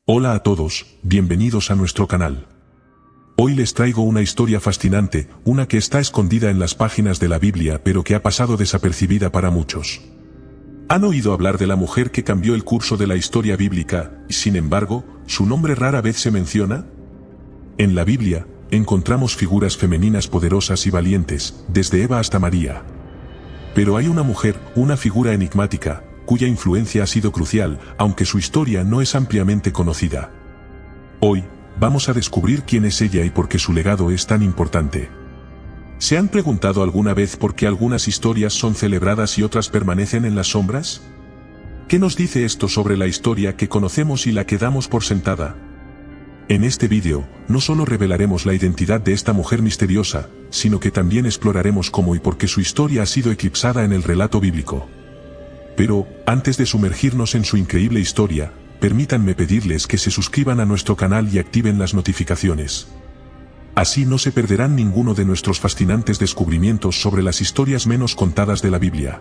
Hola a todos, bienvenidos a nuestro canal. Hoy les traigo una historia fascinante, una que está escondida en las páginas de la Biblia pero que ha pasado desapercibida para muchos. ¿Han oído hablar de la mujer que cambió el curso de la historia bíblica, y sin embargo, su nombre rara vez se menciona? En la Biblia, encontramos figuras femeninas poderosas y valientes, desde Eva hasta María. Pero hay una mujer, una figura enigmática, cuya influencia ha sido crucial, aunque su historia no es ampliamente conocida. Hoy, vamos a descubrir quién es ella y por qué su legado es tan importante. ¿Se han preguntado alguna vez por qué algunas historias son celebradas y otras permanecen en las sombras? ¿Qué nos dice esto sobre la historia que conocemos y la que damos por sentada? En este vídeo, no solo revelaremos la identidad de esta mujer misteriosa, sino que también exploraremos cómo y por qué su historia ha sido eclipsada en el relato bíblico. Pero, antes de sumergirnos en su increíble historia, permítanme pedirles que se suscriban a nuestro canal y activen las notificaciones. Así no se perderán ninguno de nuestros fascinantes descubrimientos sobre las historias menos contadas de la Biblia.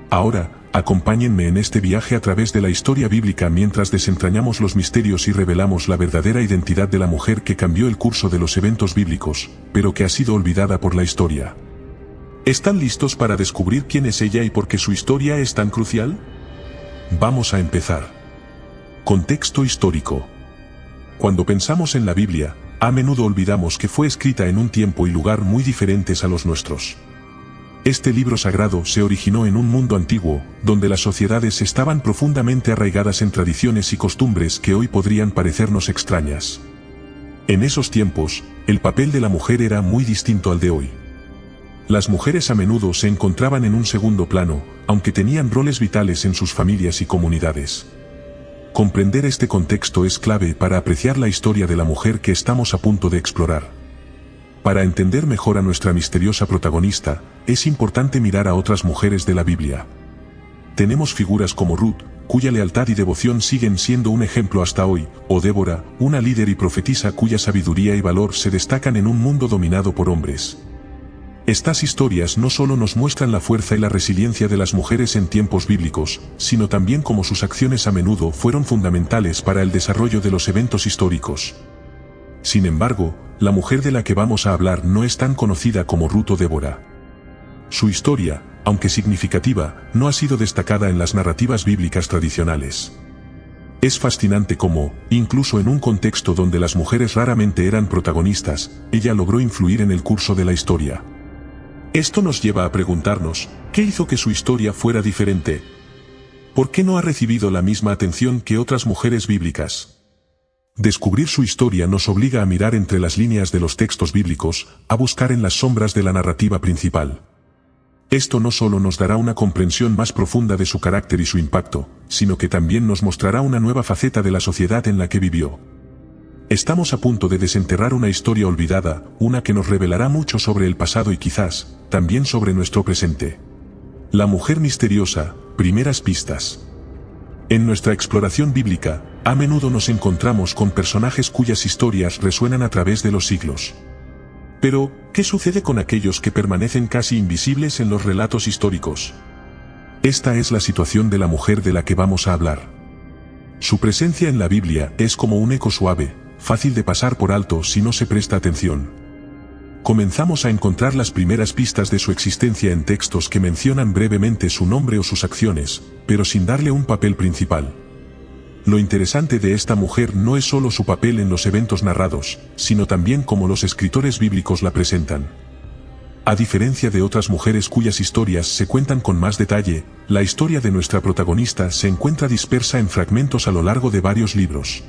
Ahora, acompáñenme en este viaje a través de la historia bíblica mientras desentrañamos los misterios y revelamos la verdadera identidad de la mujer que cambió el curso de los eventos bíblicos, pero que ha sido olvidada por la historia. ¿Están listos para descubrir quién es ella y por qué su historia es tan crucial? Vamos a empezar. Contexto histórico. Cuando pensamos en la Biblia, a menudo olvidamos que fue escrita en un tiempo y lugar muy diferentes a los nuestros. Este libro sagrado se originó en un mundo antiguo, donde las sociedades estaban profundamente arraigadas en tradiciones y costumbres que hoy podrían parecernos extrañas. En esos tiempos, el papel de la mujer era muy distinto al de hoy. Las mujeres a menudo se encontraban en un segundo plano, aunque tenían roles vitales en sus familias y comunidades. Comprender este contexto es clave para apreciar la historia de la mujer que estamos a punto de explorar. Para entender mejor a nuestra misteriosa protagonista, es importante mirar a otras mujeres de la Biblia. Tenemos figuras como Ruth, cuya lealtad y devoción siguen siendo un ejemplo hasta hoy, o Débora, una líder y profetisa cuya sabiduría y valor se destacan en un mundo dominado por hombres. Estas historias no solo nos muestran la fuerza y la resiliencia de las mujeres en tiempos bíblicos, sino también cómo sus acciones a menudo fueron fundamentales para el desarrollo de los eventos históricos. Sin embargo, la mujer de la que vamos a hablar no es tan conocida como Ruth o Débora. Su historia, aunque significativa, no ha sido destacada en las narrativas bíblicas tradicionales. Es fascinante cómo, incluso en un contexto donde las mujeres raramente eran protagonistas, ella logró influir en el curso de la historia. Esto nos lleva a preguntarnos, ¿qué hizo que su historia fuera diferente? ¿Por qué no ha recibido la misma atención que otras mujeres bíblicas? Descubrir su historia nos obliga a mirar entre las líneas de los textos bíblicos, a buscar en las sombras de la narrativa principal. Esto no solo nos dará una comprensión más profunda de su carácter y su impacto, sino que también nos mostrará una nueva faceta de la sociedad en la que vivió. Estamos a punto de desenterrar una historia olvidada, una que nos revelará mucho sobre el pasado y quizás, también sobre nuestro presente. La mujer misteriosa, primeras pistas. En nuestra exploración bíblica, a menudo nos encontramos con personajes cuyas historias resuenan a través de los siglos. Pero, ¿qué sucede con aquellos que permanecen casi invisibles en los relatos históricos? Esta es la situación de la mujer de la que vamos a hablar. Su presencia en la Biblia es como un eco suave, fácil de pasar por alto si no se presta atención. Comenzamos a encontrar las primeras pistas de su existencia en textos que mencionan brevemente su nombre o sus acciones, pero sin darle un papel principal. Lo interesante de esta mujer no es solo su papel en los eventos narrados, sino también cómo los escritores bíblicos la presentan. A diferencia de otras mujeres cuyas historias se cuentan con más detalle, la historia de nuestra protagonista se encuentra dispersa en fragmentos a lo largo de varios libros.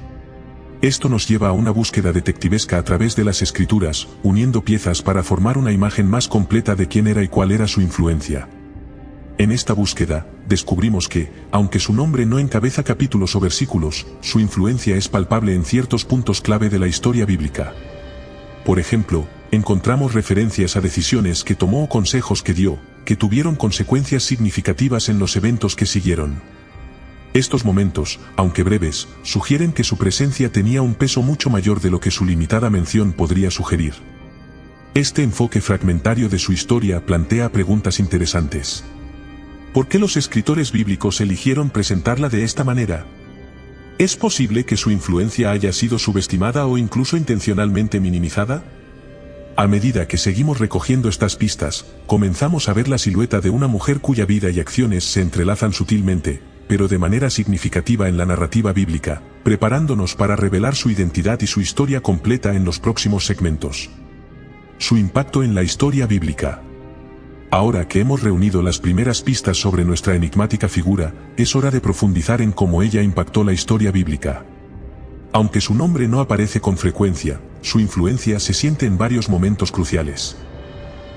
Esto nos lleva a una búsqueda detectivesca a través de las escrituras, uniendo piezas para formar una imagen más completa de quién era y cuál era su influencia. En esta búsqueda, descubrimos que, aunque su nombre no encabeza capítulos o versículos, su influencia es palpable en ciertos puntos clave de la historia bíblica. Por ejemplo, encontramos referencias a decisiones que tomó o consejos que dio, que tuvieron consecuencias significativas en los eventos que siguieron. Estos momentos, aunque breves, sugieren que su presencia tenía un peso mucho mayor de lo que su limitada mención podría sugerir. Este enfoque fragmentario de su historia plantea preguntas interesantes. ¿Por qué los escritores bíblicos eligieron presentarla de esta manera? ¿Es posible que su influencia haya sido subestimada o incluso intencionalmente minimizada? A medida que seguimos recogiendo estas pistas, comenzamos a ver la silueta de una mujer cuya vida y acciones se entrelazan sutilmente, pero de manera significativa en la narrativa bíblica, preparándonos para revelar su identidad y su historia completa en los próximos segmentos. Su impacto en la historia bíblica. Ahora que hemos reunido las primeras pistas sobre nuestra enigmática figura, es hora de profundizar en cómo ella impactó la historia bíblica. Aunque su nombre no aparece con frecuencia, su influencia se siente en varios momentos cruciales.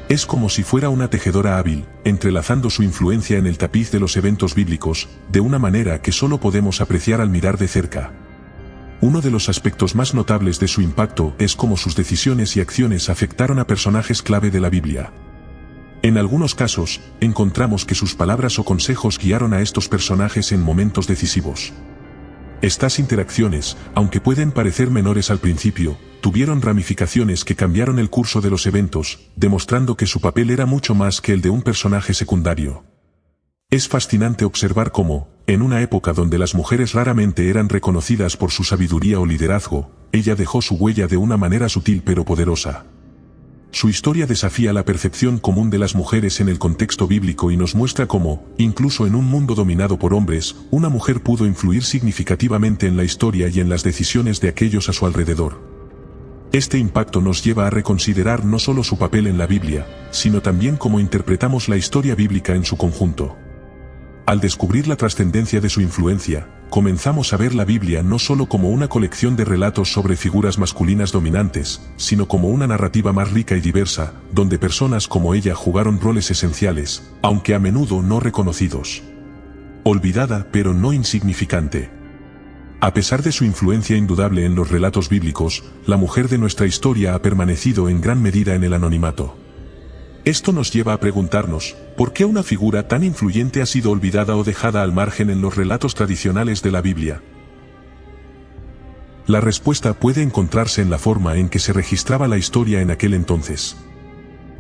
Es como si fuera una tejedora hábil, entrelazando su influencia en el tapiz de los eventos bíblicos, de una manera que solo podemos apreciar al mirar de cerca. Uno de los aspectos más notables de su impacto es cómo sus decisiones y acciones afectaron a personajes clave de la Biblia. En algunos casos, encontramos que sus palabras o consejos guiaron a estos personajes en momentos decisivos. Estas interacciones, aunque pueden parecer menores al principio, tuvieron ramificaciones que cambiaron el curso de los eventos, demostrando que su papel era mucho más que el de un personaje secundario. Es fascinante observar cómo, en una época donde las mujeres raramente eran reconocidas por su sabiduría o liderazgo, ella dejó su huella de una manera sutil pero poderosa. Su historia desafía la percepción común de las mujeres en el contexto bíblico y nos muestra cómo, incluso en un mundo dominado por hombres, una mujer pudo influir significativamente en la historia y en las decisiones de aquellos a su alrededor. Este impacto nos lleva a reconsiderar no solo su papel en la Biblia, sino también cómo interpretamos la historia bíblica en su conjunto. Al descubrir la trascendencia de su influencia, comenzamos a ver la Biblia no solo como una colección de relatos sobre figuras masculinas dominantes, sino como una narrativa más rica y diversa, donde personas como ella jugaron roles esenciales, aunque a menudo no reconocidos. Olvidada pero no insignificante. A pesar de su influencia indudable en los relatos bíblicos, la mujer de nuestra historia ha permanecido en gran medida en el anonimato. Esto nos lleva a preguntarnos, ¿por qué una figura tan influyente ha sido olvidada o dejada al margen en los relatos tradicionales de la Biblia? La respuesta puede encontrarse en la forma en que se registraba la historia en aquel entonces.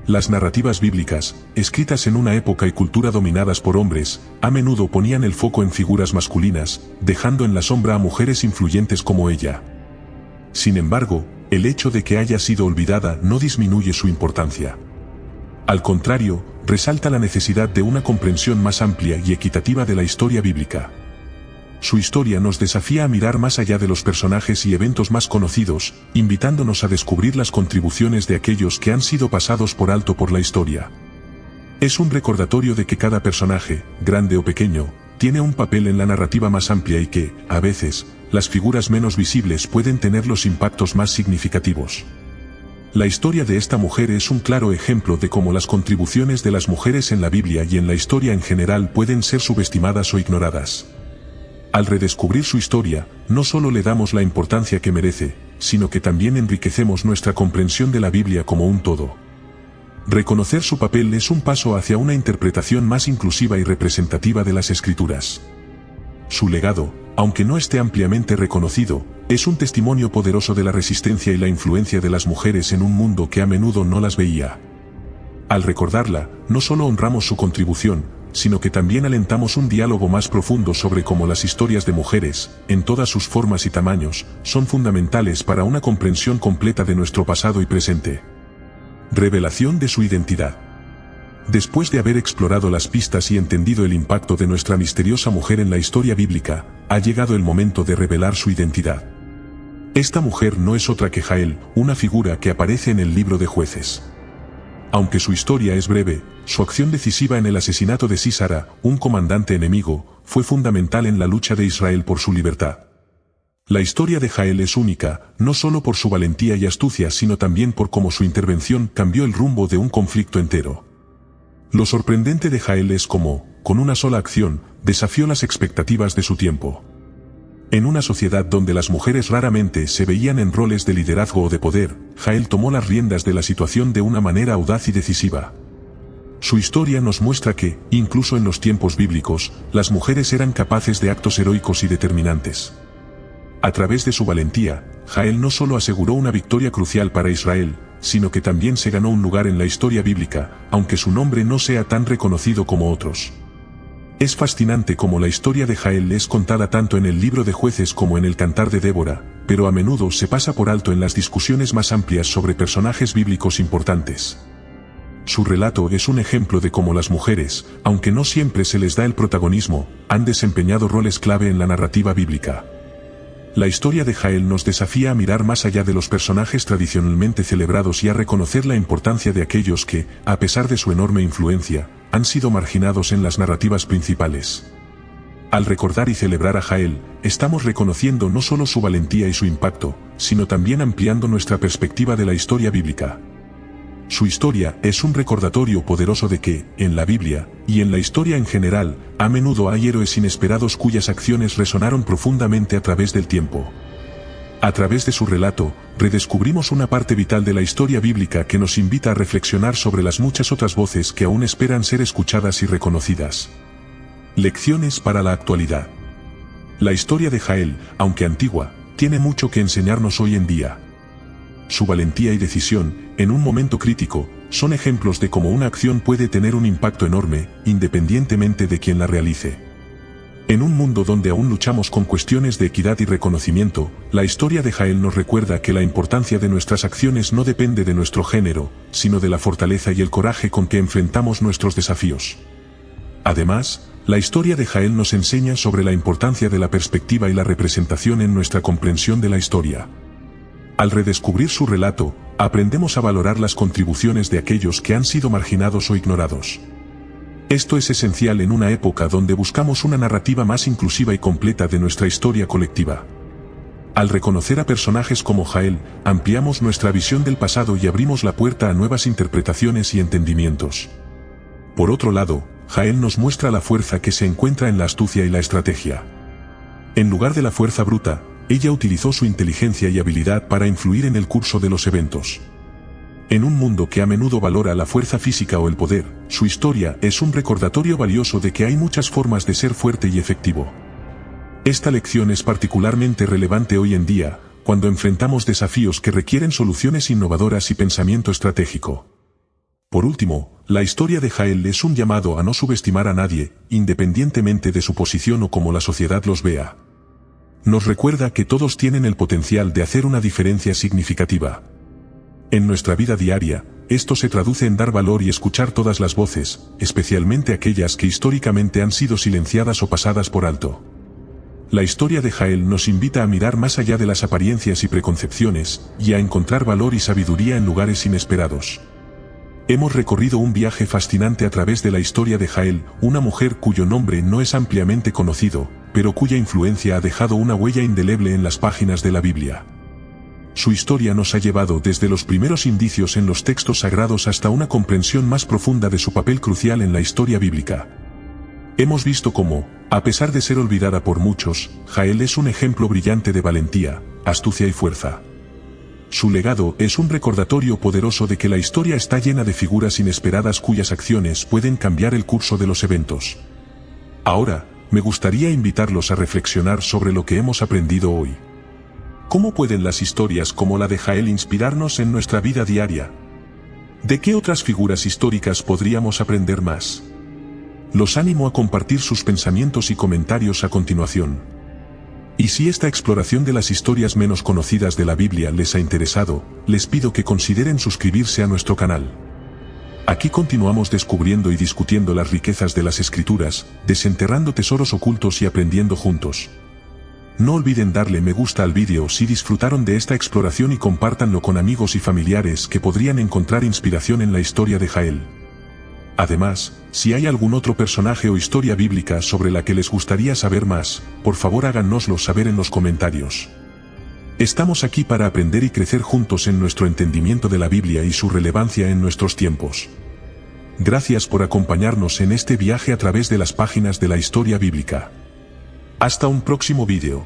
Las narrativas bíblicas, escritas en una época y cultura dominadas por hombres, a menudo ponían el foco en figuras masculinas, dejando en la sombra a mujeres influyentes como ella. Sin embargo, el hecho de que haya sido olvidada no disminuye su importancia. Al contrario, resalta la necesidad de una comprensión más amplia y equitativa de la historia bíblica. Su historia nos desafía a mirar más allá de los personajes y eventos más conocidos, invitándonos a descubrir las contribuciones de aquellos que han sido pasados por alto por la historia. Es un recordatorio de que cada personaje, grande o pequeño, tiene un papel en la narrativa más amplia y que, a veces, las figuras menos visibles pueden tener los impactos más significativos. La historia de esta mujer es un claro ejemplo de cómo las contribuciones de las mujeres en la Biblia y en la historia en general pueden ser subestimadas o ignoradas. Al redescubrir su historia, no solo le damos la importancia que merece, sino que también enriquecemos nuestra comprensión de la Biblia como un todo. Reconocer su papel es un paso hacia una interpretación más inclusiva y representativa de las Escrituras. Su legado, aunque no esté ampliamente reconocido, es un testimonio poderoso de la resistencia y la influencia de las mujeres en un mundo que a menudo no las veía. Al recordarla, no solo honramos su contribución, sino que también alentamos un diálogo más profundo sobre cómo las historias de mujeres, en todas sus formas y tamaños, son fundamentales para una comprensión completa de nuestro pasado y presente. Revelación de su identidad. Después de haber explorado las pistas y entendido el impacto de nuestra misteriosa mujer en la historia bíblica, ha llegado el momento de revelar su identidad. Esta mujer no es otra que Jael, una figura que aparece en el libro de Jueces. Aunque su historia es breve, su acción decisiva en el asesinato de Sísara, un comandante enemigo, fue fundamental en la lucha de Israel por su libertad. La historia de Jael es única, no solo por su valentía y astucia sino también por cómo su intervención cambió el rumbo de un conflicto entero. Lo sorprendente de Jael es cómo, con una sola acción, desafió las expectativas de su tiempo. En una sociedad donde las mujeres raramente se veían en roles de liderazgo o de poder, Jael tomó las riendas de la situación de una manera audaz y decisiva. Su historia nos muestra que, incluso en los tiempos bíblicos, las mujeres eran capaces de actos heroicos y determinantes. A través de su valentía, Jael no solo aseguró una victoria crucial para Israel, sino que también se ganó un lugar en la historia bíblica, aunque su nombre no sea tan reconocido como otros. Es fascinante cómo la historia de Jael es contada tanto en el libro de Jueces como en el Cantar de Débora, pero a menudo se pasa por alto en las discusiones más amplias sobre personajes bíblicos importantes. Su relato es un ejemplo de cómo las mujeres, aunque no siempre se les da el protagonismo, han desempeñado roles clave en la narrativa bíblica. La historia de Jael nos desafía a mirar más allá de los personajes tradicionalmente celebrados y a reconocer la importancia de aquellos que, a pesar de su enorme influencia, han sido marginados en las narrativas principales. Al recordar y celebrar a Jael, estamos reconociendo no solo su valentía y su impacto, sino también ampliando nuestra perspectiva de la historia bíblica. Su historia es un recordatorio poderoso de que, en la Biblia, y en la historia en general, a menudo hay héroes inesperados cuyas acciones resonaron profundamente a través del tiempo. A través de su relato, redescubrimos una parte vital de la historia bíblica que nos invita a reflexionar sobre las muchas otras voces que aún esperan ser escuchadas y reconocidas. Lecciones para la actualidad. La historia de Jael, aunque antigua, tiene mucho que enseñarnos hoy en día. Su valentía y decisión, en un momento crítico, son ejemplos de cómo una acción puede tener un impacto enorme, independientemente de quien la realice. En un mundo donde aún luchamos con cuestiones de equidad y reconocimiento, la historia de Jael nos recuerda que la importancia de nuestras acciones no depende de nuestro género, sino de la fortaleza y el coraje con que enfrentamos nuestros desafíos. Además, la historia de Jael nos enseña sobre la importancia de la perspectiva y la representación en nuestra comprensión de la historia. Al redescubrir su relato, aprendemos a valorar las contribuciones de aquellos que han sido marginados o ignorados. Esto es esencial en una época donde buscamos una narrativa más inclusiva y completa de nuestra historia colectiva. Al reconocer a personajes como Jael, ampliamos nuestra visión del pasado y abrimos la puerta a nuevas interpretaciones y entendimientos. Por otro lado, Jael nos muestra la fuerza que se encuentra en la astucia y la estrategia. En lugar de la fuerza bruta, ella utilizó su inteligencia y habilidad para influir en el curso de los eventos. En un mundo que a menudo valora la fuerza física o el poder, su historia es un recordatorio valioso de que hay muchas formas de ser fuerte y efectivo. Esta lección es particularmente relevante hoy en día, cuando enfrentamos desafíos que requieren soluciones innovadoras y pensamiento estratégico. Por último, la historia de Jael es un llamado a no subestimar a nadie, independientemente de su posición o cómo la sociedad los vea. Nos recuerda que todos tienen el potencial de hacer una diferencia significativa. En nuestra vida diaria, esto se traduce en dar valor y escuchar todas las voces, especialmente aquellas que históricamente han sido silenciadas o pasadas por alto. La historia de Jael nos invita a mirar más allá de las apariencias y preconcepciones, y a encontrar valor y sabiduría en lugares inesperados. Hemos recorrido un viaje fascinante a través de la historia de Jael, una mujer cuyo nombre no es ampliamente conocido, pero cuya influencia ha dejado una huella indeleble en las páginas de la Biblia. Su historia nos ha llevado desde los primeros indicios en los textos sagrados hasta una comprensión más profunda de su papel crucial en la historia bíblica. Hemos visto cómo, a pesar de ser olvidada por muchos, Jael es un ejemplo brillante de valentía, astucia y fuerza. Su legado es un recordatorio poderoso de que la historia está llena de figuras inesperadas cuyas acciones pueden cambiar el curso de los eventos. Ahora, me gustaría invitarlos a reflexionar sobre lo que hemos aprendido hoy. ¿Cómo pueden las historias como la de Jael inspirarnos en nuestra vida diaria? ¿De qué otras figuras históricas podríamos aprender más? Los animo a compartir sus pensamientos y comentarios a continuación. Y si esta exploración de las historias menos conocidas de la Biblia les ha interesado, les pido que consideren suscribirse a nuestro canal. Aquí continuamos descubriendo y discutiendo las riquezas de las Escrituras, desenterrando tesoros ocultos y aprendiendo juntos. No olviden darle me gusta al vídeo si disfrutaron de esta exploración y compártanlo con amigos y familiares que podrían encontrar inspiración en la historia de Jael. Además, si hay algún otro personaje o historia bíblica sobre la que les gustaría saber más, por favor háganoslo saber en los comentarios. Estamos aquí para aprender y crecer juntos en nuestro entendimiento de la Biblia y su relevancia en nuestros tiempos. Gracias por acompañarnos en este viaje a través de las páginas de la historia bíblica. Hasta un próximo vídeo.